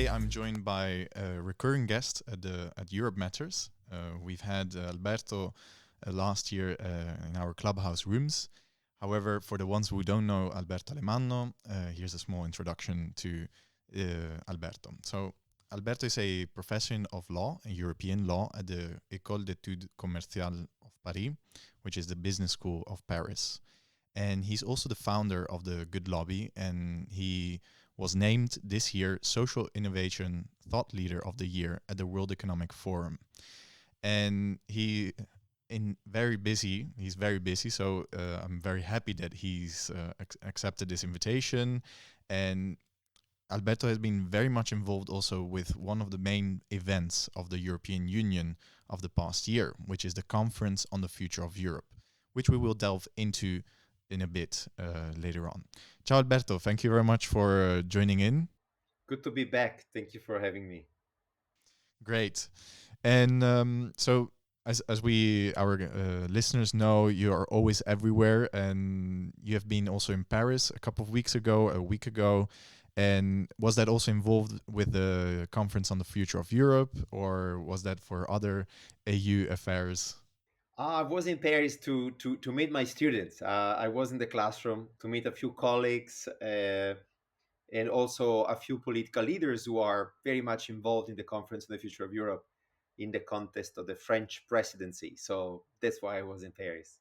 today I'm joined by a recurring guest at Europe Matters. We've had Alberto last year in our clubhouse rooms. However, for the ones who don't know Alberto Alemanno, here's a small introduction to Alberto. So, Alberto is a professor of law and European law at the École d'études commerciales of Paris, which is the business school of Paris. And he's also the founder of the Good Lobby, and he was named this year Social Innovation Thought Leader of the Year at the World Economic Forum. And he's very busy, so I'm very happy that he's accepted this invitation. And Alberto has been very much involved also with one of the main events of the European Union of the past year, which is the Conference on the Future of Europe, which we will delve into in a bit later on. Ciao Alberto, thank you very much for joining in. Good to be back. Thank you for having me. Great. And so as we our listeners know, you are always everywhere, and you have been also in Paris a week ago. And was that also involved with the conference on the future of Europe, or was that for other EU affairs? I was in Paris to meet my students. I was in the classroom to meet a few colleagues and also a few political leaders who are very much involved in the Conference on the Future of Europe in the context of the French presidency. So that's why I was in Paris.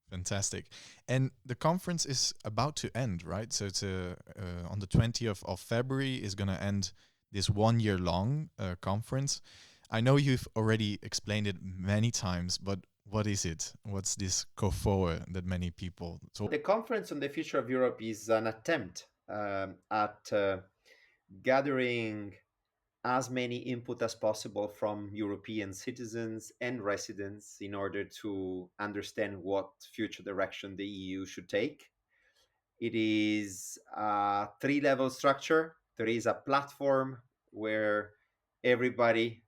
Fantastic. And the conference is about to end, right? So it's on the 20th of February is going to end this 1 year long conference. I know you've already explained it many times, but what is it? What's this CoFoE that many people talk? The Conference on the Future of Europe is an attempt at gathering as many input as possible from European citizens and residents in order to understand what future direction the EU should take. It is a three-level structure. There is a platform where everybody,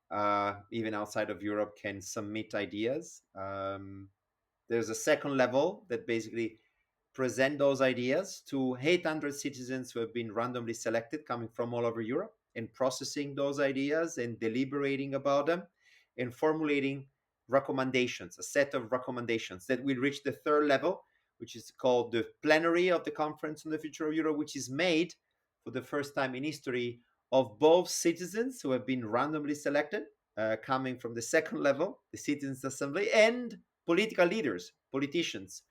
even outside of Europe, can submit ideas. There's a second level that basically present those ideas to 800 citizens who have been randomly selected coming from all over Europe and processing those ideas and deliberating about them and formulating recommendations, a set of recommendations that will reach the third level, which is called the plenary of the Conference on the Future of Europe, which is made for the first time in history of both citizens who have been randomly selected, coming from the second level, the Citizens' Assembly, and political leaders, politicians,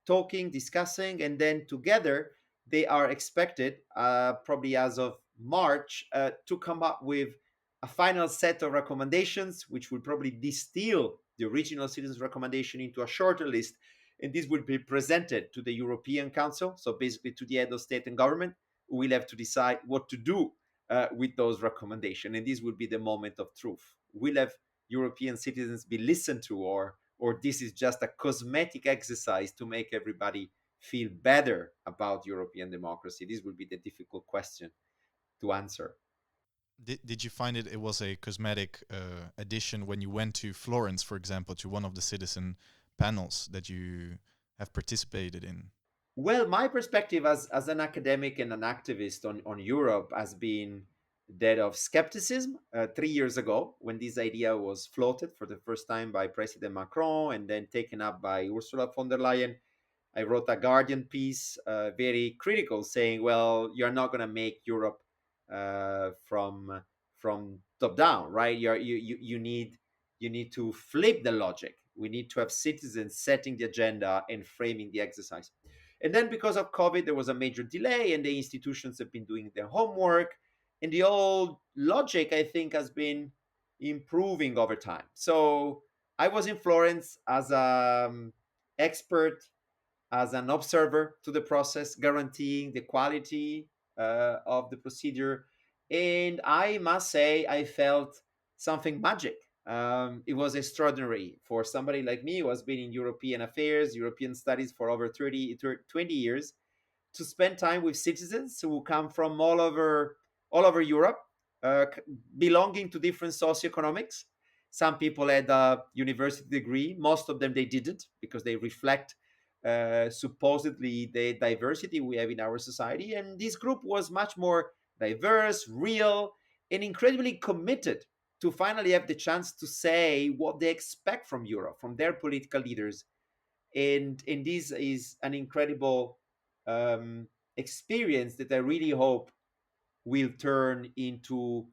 talking, discussing, and then together they are expected, probably as of March, to come up with a final set of recommendations, which will probably distill the original citizens' recommendation into a shorter list. And this will be presented to the European Council, so basically to the head of state and government, who will have to decide what to do with those recommendations. And this will be the moment of truth. Will have European citizens be listened to, or this is just a cosmetic exercise to make everybody feel better about European democracy? This will be the difficult question to answer. Did you find it was a cosmetic addition when you went to Florence, for example, to one of the citizen panels that you have participated in? Well, my perspective as an academic and an activist on Europe has been that of skepticism 3 years ago, when this idea was floated for the first time by President Macron and then taken up by Ursula von der Leyen. I wrote a Guardian piece, very critical, saying, "Well, you're not going to make Europe from top down, right? You need to flip the logic. We need to have citizens setting the agenda and framing the exercise." And then, because of COVID, there was a major delay, and the institutions have been doing their homework, and the old logic, I think, has been improving over time. So I was in Florence as an expert, as an observer to the process, guaranteeing the quality of the procedure. And I must say, I felt something magic. It was extraordinary for somebody like me who has been in European affairs, European studies for over 20 years, to spend time with citizens who come from all over Europe, uh, belonging to different socioeconomics. Some people had a university degree. Most of them they didn't, because they reflect supposedly the diversity we have in our society. And this group was much more diverse, real, and incredibly committed to finally have the chance to say what they expect from Europe, from their political leaders. And this is an incredible experience that I really hope will turn into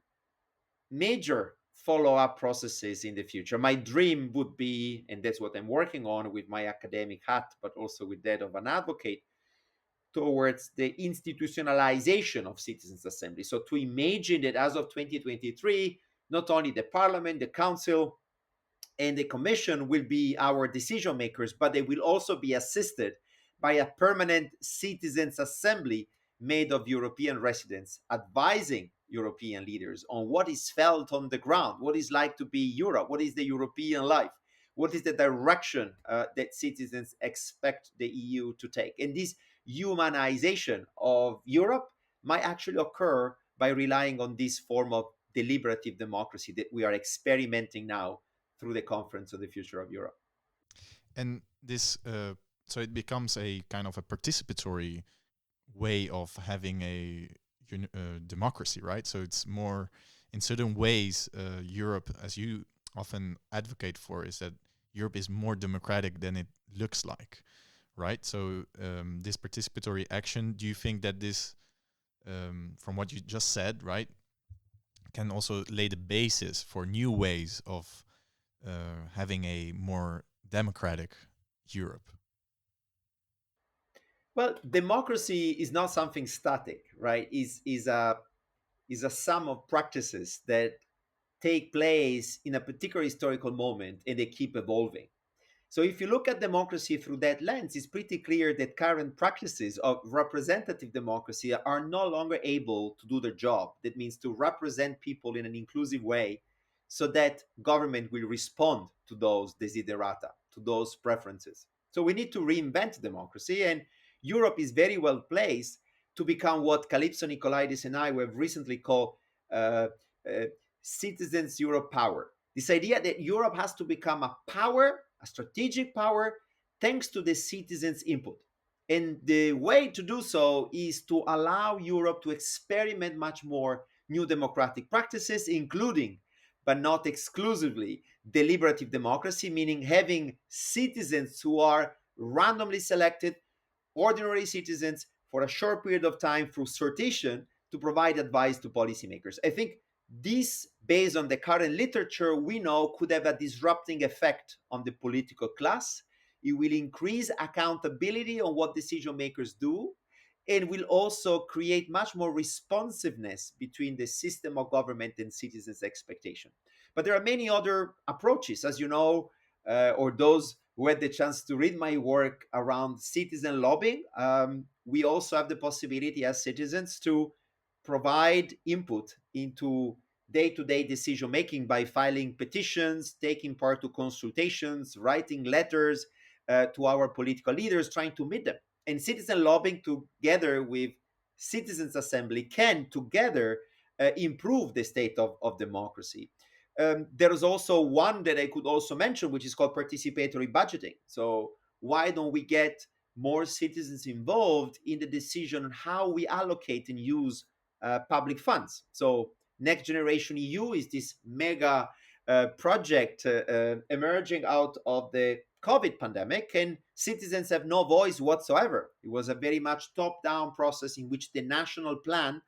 major follow-up processes in the future. My dream would be, and that's what I'm working on with my academic hat, but also with that of an advocate, towards the institutionalization of citizens' assembly. So to imagine that as of 2023, not only the parliament, the council, and the commission will be our decision makers, but they will also be assisted by a permanent citizens' assembly made of European residents, advising European leaders on what is felt on the ground, what is like to be Europe, what is the European life, what is the direction that citizens expect the EU to take. And this humanization of Europe might actually occur by relying on this form of deliberative democracy that we are experimenting now through the Conference of the Future of Europe. And this, so it becomes a kind of a participatory way of having a democracy, right? So it's more, in certain ways, Europe, as you often advocate for, is that Europe is more democratic than it looks like, right? So this participatory action, do you think that this, from what you just said, right, can also lay the basis for new ways of having a more democratic Europe? Well, democracy is not something static, right? Is a sum of practices that take place in a particular historical moment and they keep evolving. So if you look at democracy through that lens, it's pretty clear that current practices of representative democracy are no longer able to do their job. That means to represent people in an inclusive way so that government will respond to those desiderata, to those preferences. So we need to reinvent democracy, and Europe is very well placed to become what Calypso Nicolaides and I have recently called uh, uh, citizens' Europe power. This idea that Europe has to become a power, a strategic power, thanks to the citizens' input. And the way to do so is to allow Europe to experiment much more new democratic practices, including, but not exclusively, deliberative democracy, meaning having citizens who are randomly selected, ordinary citizens, for a short period of time through sortation to provide advice to policymakers. I think this, based on the current literature, we know could have a disrupting effect on the political class. It will increase accountability on what decision makers do and will also create much more responsiveness between the system of government and citizens' expectation. But there are many other approaches, as you know, or those who had the chance to read my work around citizen lobbying. We also have the possibility as citizens to provide input into day-to-day decision making by filing petitions, taking part to consultations, writing letters to our political leaders, trying to meet them. And citizen lobbying, together with citizens assembly, can together improve the state of democracy. There is also one that I could also mention, which is called participatory budgeting. So why don't we get more citizens involved in the decision on how we allocate and use public funds? So Next Generation EU is this mega project emerging out of the COVID pandemic, and citizens have no voice whatsoever. It was a very much top-down process in which the national plan,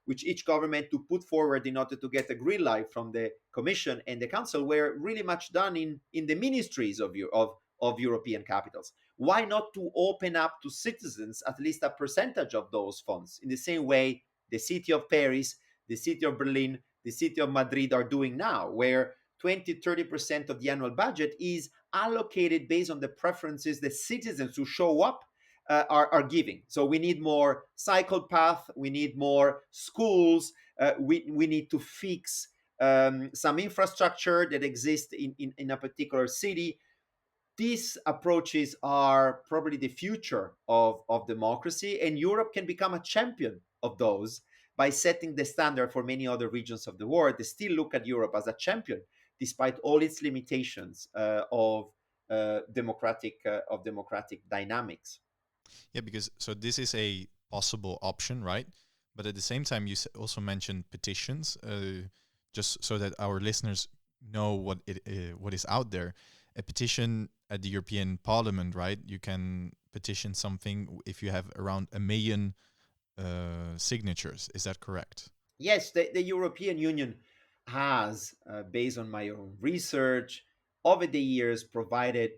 which each government to put forward in order to get a green light from the Commission and the Council, were really much done in the ministries of European capitals. Why not to open up to citizens at least a percentage of those funds in the same way the city of Paris, the city of Berlin, the city of Madrid are doing now, where 20-30% of the annual budget is allocated based on the preferences that citizens who show up are giving. So we need more cycle path, we need more schools, we need to fix some infrastructure that exists in a particular city. These approaches are probably the future of democracy, and Europe can become a champion of those by setting the standard for many other regions of the world. They still look at Europe as a champion, despite all its limitations of democratic dynamics. Yeah, because so this is a possible option, right? But at the same time, you also mentioned petitions, just so that our listeners know what is out there. A petition at the European Parliament, right? You can petition something if you have around 1 million signatures. Is that correct? Yes, the European Union has, based on my own research, over the years provided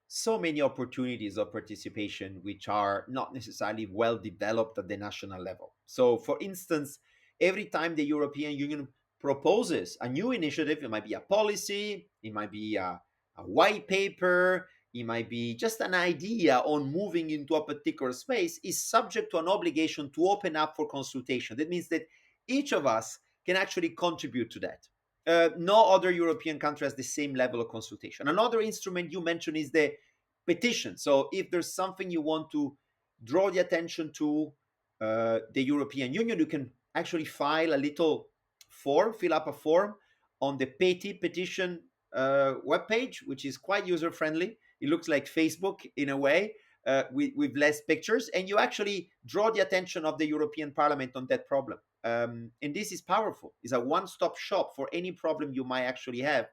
so many opportunities of participation which are not necessarily well developed at the national level. So, for instance, every time the European Union proposes a new initiative, it might be a policy, it might be a white paper, it might be just an idea on moving into a particular space, is subject to an obligation to open up for consultation. That means that each of us can actually contribute to that. No other European country has the same level of consultation. Another instrument you mentioned is the petition. So if there's something you want to draw the attention to the European Union, you can actually file a little form, fill up a form on the petition webpage, which is quite user friendly. It looks like Facebook in a way, with less pictures, and you actually draw the attention of the European Parliament on that problem. And this is powerful. It's a one-stop shop for any problem you might actually have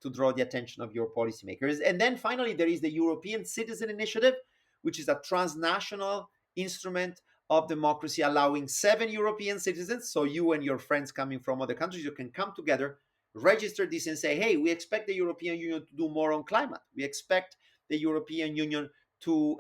to draw the attention of your policymakers. And then finally, there is the European Citizen Initiative, which is a transnational instrument of democracy, allowing 7 European citizens, so you and your friends coming from other countries, you can come together, register this, and say, hey, we expect the European Union to do more on climate. We expect the European Union to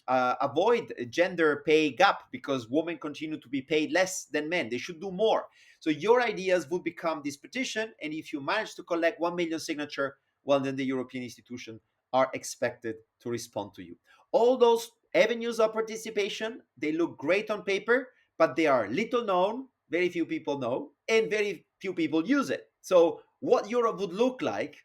avoid gender pay gap because women continue to be paid less than men. They should do more. So your ideas would become this petition, and if you manage to collect 1 million signature, well, then the European institutions are expected to respond to you. All those avenues of participation, they look great on paper, but they are little known, very few people know, and very few people use it. So what Europe would look like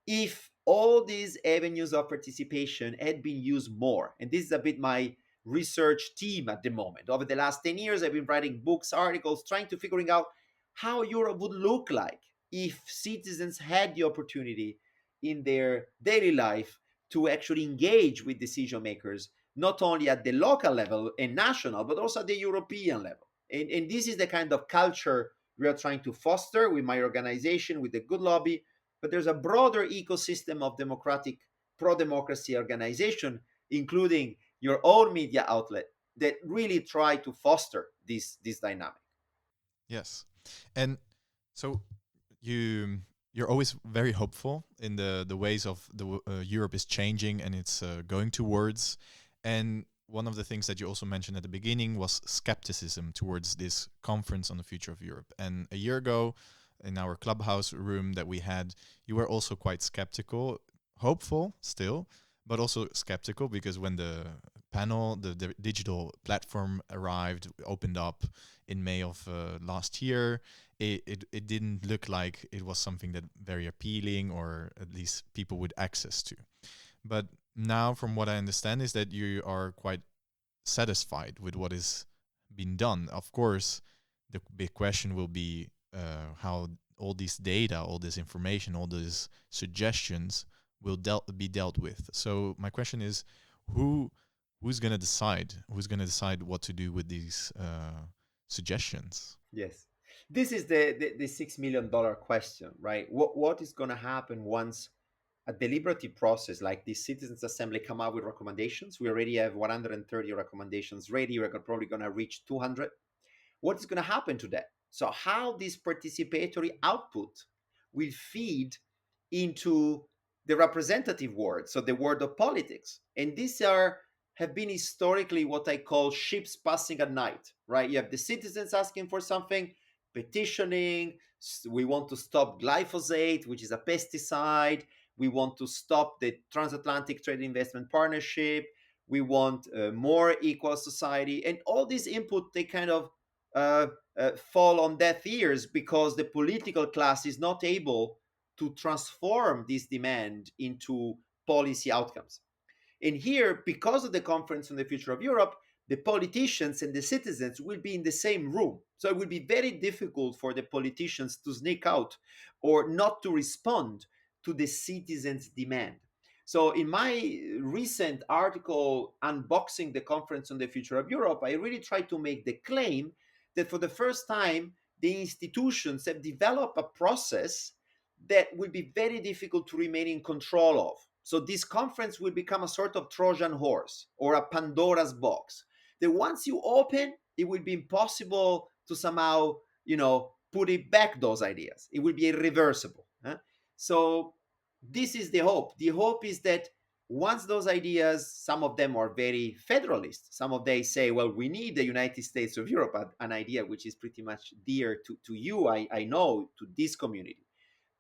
if all these avenues of participation had been used more. And this is a bit my research team at the moment. Over the last 10 years, I've been writing books, articles, trying to figuring out how Europe would look like if citizens had the opportunity in their daily life to actually engage with decision makers, not only at the local level and national, but also at the European level. And this is the kind of culture we are trying to foster with my organization, with the Good Lobby. But there's a broader ecosystem of democratic, pro democracy organization, including your own media outlet, that really try to foster this dynamic. Yes. And so you're always very hopeful in the ways of Europe is changing and it's going towards. And one of the things that you also mentioned at the beginning was skepticism towards this conference on the future of Europe. And a year ago, in our clubhouse room that we had, you were also quite skeptical, hopeful still, but also skeptical because when the panel, the digital platform arrived, opened up in May of last year, it didn't look like it was something that very appealing or at least people would access to. But now, from what I understand, is that you are quite satisfied with what is being done. Of course, the big question will be how all this data, all this information, all these suggestions will be dealt with. So my question is, who's going to decide? Who's going to decide what to do with these suggestions? Yes. This is the $6 million question, right? What is going to happen once a deliberative process like this citizens assembly come out with recommendations? We already have 130 recommendations ready. We're probably going to reach 200. What is going to happen to that? So how this participatory output will feed into the representative world, so the world of politics. And these have been historically what I call ships passing at night, right? You have the citizens asking for something, petitioning. We want to stop glyphosate, which is a pesticide. We want to stop the transatlantic trade investment partnership. We want more equal society. And all these input, they kind of fall on deaf ears because the political class is not able to transform this demand into policy outcomes. And here, because of the Conference on the Future of Europe, the politicians and the citizens will be in the same room. So it will be very difficult for the politicians to sneak out or not to respond to the citizens' demand. So in my recent article unboxing the Conference on the Future of Europe, I really try to make the claim that for the first time, the institutions have developed a process that will be very difficult to remain in control of. So this conference will become a sort of Trojan horse or a Pandora's box that once you open, it will be impossible to somehow, put it back those ideas. It will be irreversible. So this is the hope. The hope is that once those ideas, some of them are very federalist, some of they say, well, we need the United States of Europe, an idea which is pretty much dear to you, I know, to this community.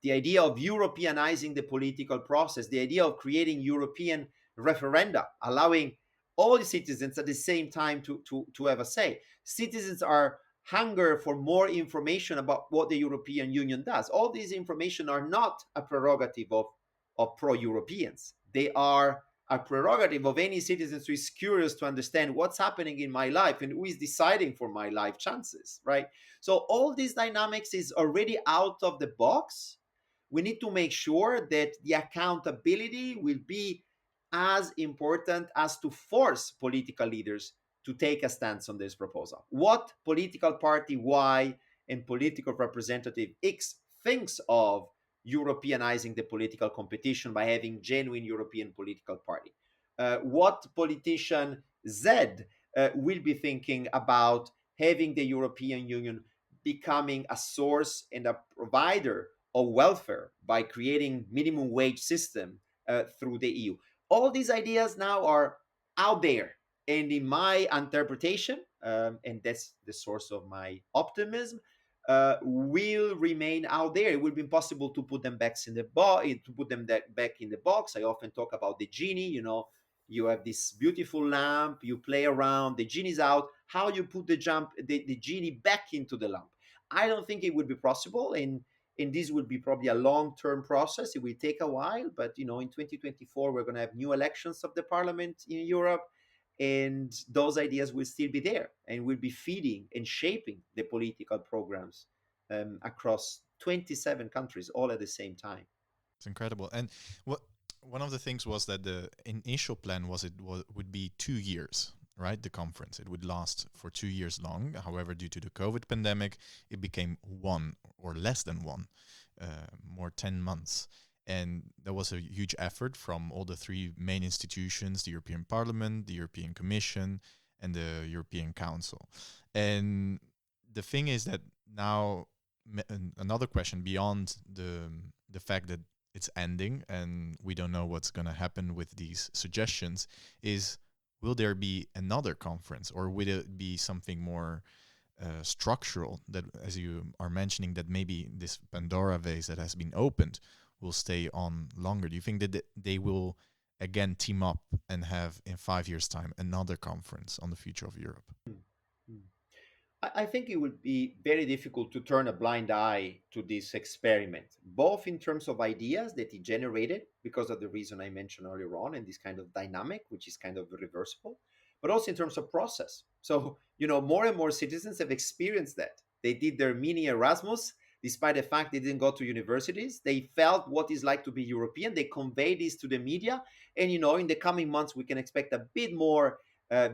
The idea of Europeanizing the political process, the idea of creating European referenda, allowing all the citizens at the same time to have a say. Citizens are hunger for more information about what the European Union does. All these information are not a prerogative of pro-Europeans. They are a prerogative of any citizen who is curious to understand what's happening in my life and who is deciding for my life chances, right? So all these dynamics is already out of the box. We need to make sure that the accountability will be as important as to force political leaders to take a stance on this proposal. What political party Y and political representative X thinks of Europeanizing the political competition by having genuine European political party. What politician Z will be thinking about having the European Union becoming a source and a provider of welfare by creating minimum wage system through the EU. All these ideas now are out there, and in my interpretation, and that's the source of my optimism, will remain out there. It will be impossible to put them back in the back in the box. I often talk about the genie. You have this beautiful lamp. You play around. The genie's out. How you put the genie back into the lamp? I don't think it would be possible, and this will be probably a long-term process. It will take a while, but in 2024 we're going to have new elections of the parliament in Europe, and those ideas will still be there and will be feeding and shaping the political programs across 27 countries all at the same time. It's incredible. And what one of the things was that the initial plan was would be 2 years, right? The conference, it would last for 2 years long. However, due to the COVID pandemic, it became one or less than one, more 10 months. And there was a huge effort from all the three main institutions: the European Parliament, the European Commission, and the European Council. And the thing is that now another question beyond the fact that it's ending and we don't know what's going to happen with these suggestions is, will there be another conference, or will it be something more structural, that, as you are mentioning, that maybe this Pandora vase that has been opened will stay on longer? Do you think that they will again team up and have in 5 years' time another conference on the future of Europe? I think it would be very difficult to turn a blind eye to this experiment, both in terms of ideas that it generated, because of the reason I mentioned earlier on, and this kind of dynamic, which is kind of reversible, but also in terms of process. So, more and more citizens have experienced that. They did their mini Erasmus, despite the fact they didn't go to universities. They felt what it's like to be European. They conveyed this to the media. And, in the coming months, we can expect a bit more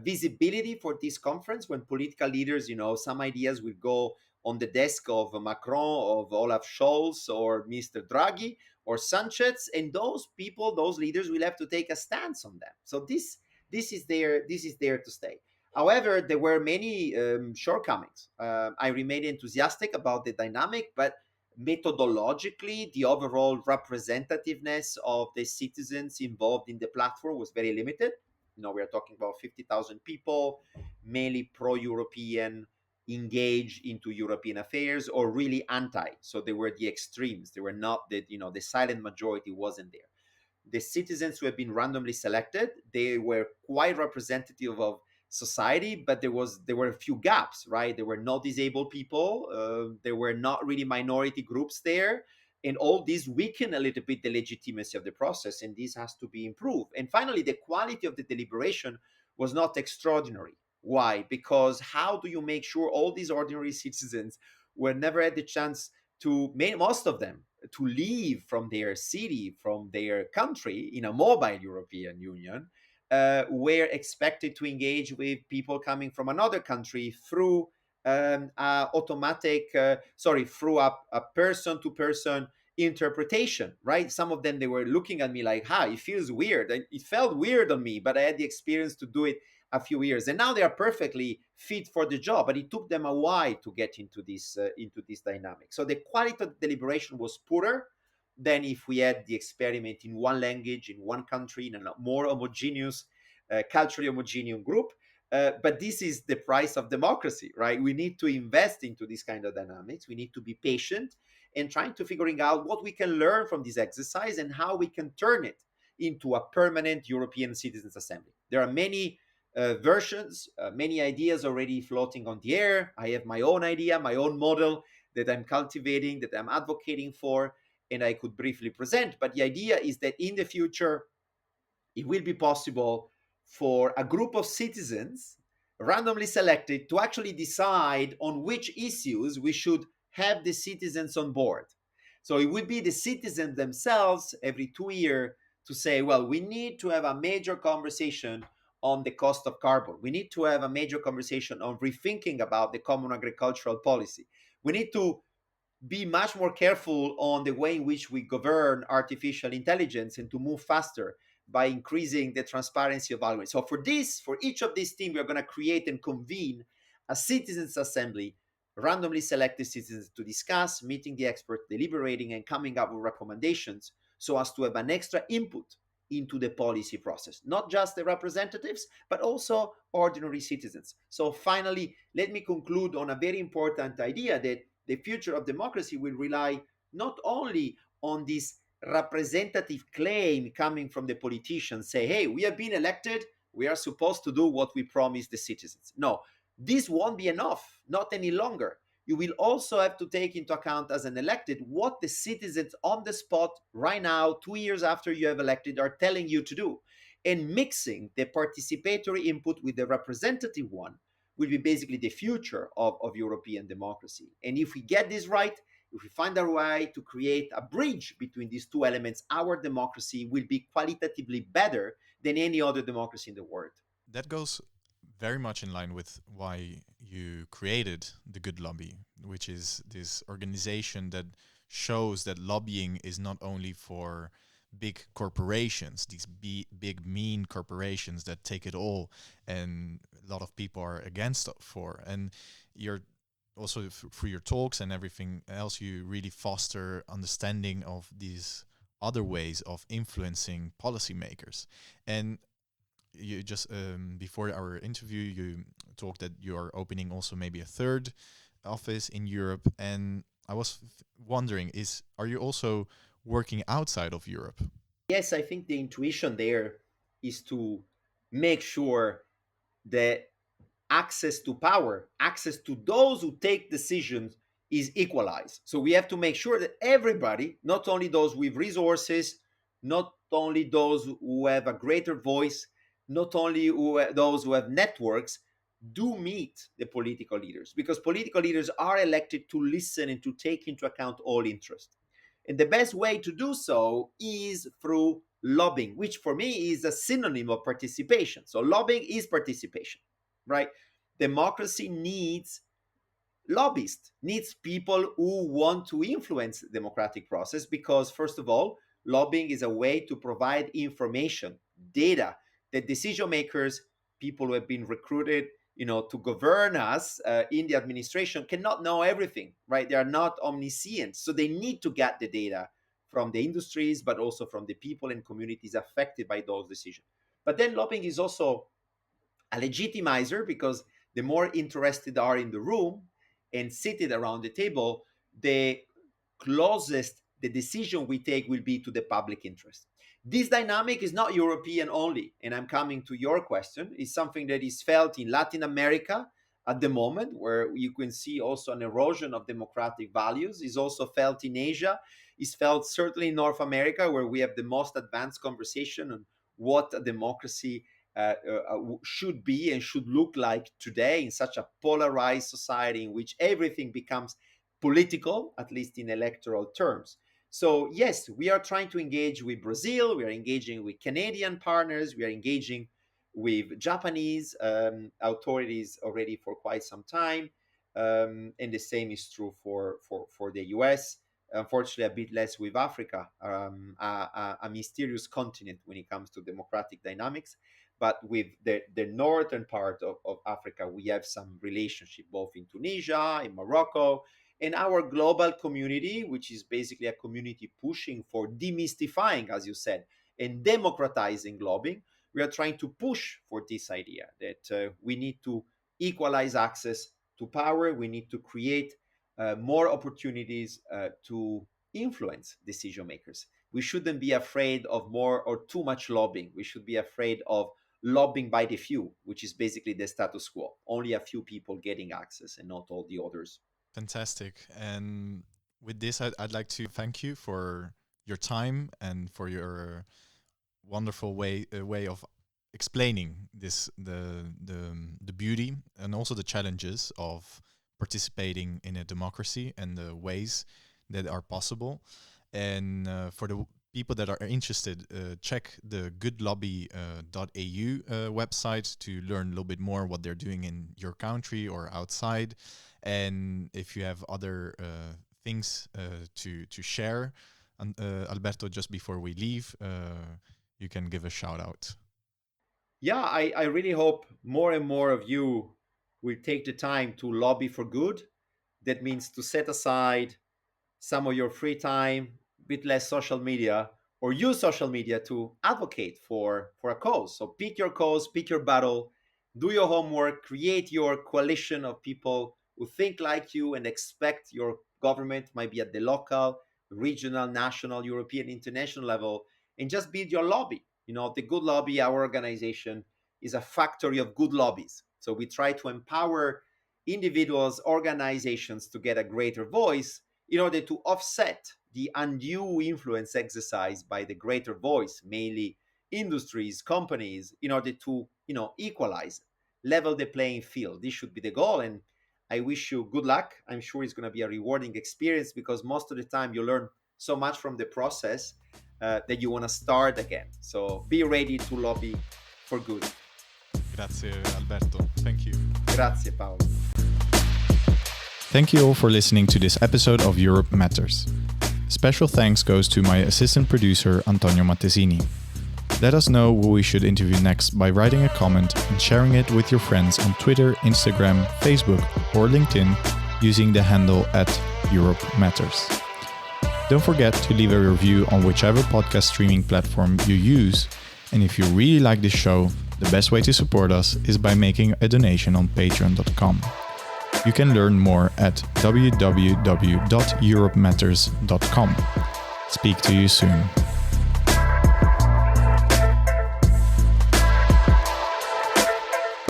visibility for this conference when political leaders, some ideas will go on the desk of Macron, of Olaf Scholz, or Mr. Draghi, or Sanchez, and those people, those leaders, will have to take a stance on them. So this is there to stay. However, there were many shortcomings. I remain enthusiastic about the dynamic, but methodologically, the overall representativeness of the citizens involved in the platform was very limited. We are talking about 50,000 people, mainly pro-European, engaged into European affairs, or really anti. So they were the extremes. They were not the silent majority wasn't there. The citizens who have been randomly selected, they were quite representative of society, but there were a few gaps, right? There were no disabled people. There were not really minority groups there. And all this weaken a little bit the legitimacy of the process, and this has to be improved. And finally, the quality of the deliberation was not extraordinary. Why? Because how do you make sure all these ordinary citizens were never had the chance to, most of them, to leave from their city, from their country in a mobile European Union, were expected to engage with people coming from another country through through a person-to-person interpretation, right? Some of them, they were looking at me like, it feels weird. It felt weird on me, but I had the experience to do it a few years, and now they are perfectly fit for the job. But it took them a while to get into this dynamic. So the quality of deliberation was poorer than if we had the experiment in one language, in one country, in a more homogeneous, culturally homogeneous group. But this is the price of democracy, right? We need to invest into this kind of dynamics. We need to be patient and trying to figuring out what we can learn from this exercise and how we can turn it into a permanent European Citizens Assembly. There are many versions, many ideas already floating on the air. I have my own idea, my own model that I'm cultivating, that I'm advocating for, and I could briefly present. But the idea is that in the future, it will be possible for a group of citizens randomly selected to actually decide on which issues we should have the citizens on board. So it would be the citizens themselves every 2 years to say, well, we need to have a major conversation on the cost of carbon. We need to have a major conversation on rethinking about the common agricultural policy. We need to be much more careful on the way in which we govern artificial intelligence and to move faster by increasing the transparency of algorithms. So for each of these teams, we're going to create and convene a citizens assembly, randomly selected citizens to discuss, meeting the experts, deliberating, and coming up with recommendations so as to have an extra input into the policy process, not just the representatives, but also ordinary citizens. So finally, let me conclude on a very important idea that the future of democracy will rely not only on this representative claim coming from the politicians, say, hey, we have been elected, we are supposed to do what we promised the citizens. No, this won't be enough, not any longer. You will also have to take into account as an elected what the citizens on the spot right now, 2 years after you have elected, are telling you to do. And mixing the participatory input with the representative one will be basically the future of European democracy. And if we get this right, if we find a way to create a bridge between these two elements, our democracy will be qualitatively better than any other democracy in the world. That goes very much in line with why you created the Good Lobby, which is this organization that shows that lobbying is not only for big corporations, these big mean corporations that take it all, and a lot of people are against for. And you're also through your talks and everything else, you really foster understanding of these other ways of influencing policymakers. And you just before our interview, you talked that you are opening also maybe a third office in Europe, and I was wondering, are you also working outside of Europe? Yes, I think the intuition there is to make sure that access to power, access to those who take decisions, is equalized. So we have to make sure that everybody, not only those with resources, not only those who have a greater voice, not only those who have networks, do meet the political leaders, because political leaders are elected to listen and to take into account all interests. And the best way to do so is through lobbying, which for me is a synonym of participation. So lobbying is participation, right? Democracy needs lobbyists, needs people who want to influence the democratic process, because first of all, lobbying is a way to provide information, data that decision makers, people who have been recruited, to govern us in the administration, cannot know everything, right? They are not omniscient, so they need to get the data from the industries, but also from the people and communities affected by those decisions. But then lobbying is also a legitimizer, because the more interested are in the room and seated around the table, the closest the decision we take will be to the public interest. This dynamic is not European only, and I'm coming to your question. It's something that is felt in Latin America at the moment, where you can see also an erosion of democratic values. Is also felt in Asia. Is felt certainly in North America, where we have the most advanced conversation on what a democracy should be and should look like today in such a polarized society in which everything becomes political, at least in electoral terms. So yes, we are trying to engage with Brazil, we are engaging with Canadian partners, we are engaging with Japanese authorities already for quite some time. and the same is true for the US. Unfortunately, a bit less with Africa, a mysterious continent when it comes to democratic dynamics. But with the northern part of Africa, we have some relationship both in Tunisia, in Morocco, and our global community, which is basically a community pushing for demystifying, as you said, and democratizing lobbying. We are trying to push for this idea that we need to equalize access to power. We need to create more opportunities to influence decision makers. We shouldn't be afraid of more or too much lobbying. We should be afraid of lobbying by the few, which is basically the status quo. Only a few people getting access and not all the others. Fantastic. And with this, I'd like to thank you for your time and for your wonderful way of explaining the beauty and also the challenges of participating in a democracy and the ways that are possible. And for the people that are interested, check the goodlobby.au website to learn a little bit more what they're doing in your country or outside. And if you have other things to share, Alberto, just before we leave, you can give a shout out. Yeah, I really hope more and more of you will take the time to lobby for good. That means to set aside some of your free time, a bit less social media, or use social media to advocate for a cause. So pick your cause, pick your battle, do your homework, create your coalition of people who think like you and expect your government, might be at the local, regional, national, European, international level, and just build your lobby. The Good Lobby, our organization, is a factory of good lobbies. So we try to empower individuals, organizations to get a greater voice in order to offset the undue influence exercised by the greater voice, mainly industries, companies, in order to, equalize, level the playing field. This should be the goal. And I wish you good luck. I'm sure it's going to be a rewarding experience because most of the time you learn so much from the process that you want to start again. So be ready to lobby for good. Grazie, Alberto. Thank you. Grazie, Paolo. Thank you all for listening to this episode of Europe Matters. Special thanks goes to my assistant producer, Antonio Mattesini. Let us know who we should interview next by writing a comment and sharing it with your friends on Twitter, Instagram, Facebook, or LinkedIn using the handle @EuropeMatters. Don't forget to leave a review on whichever podcast streaming platform you use, and if you really like this show, the best way to support us is by making a donation on patreon.com. You can learn more at www.europematters.com. Speak to you soon.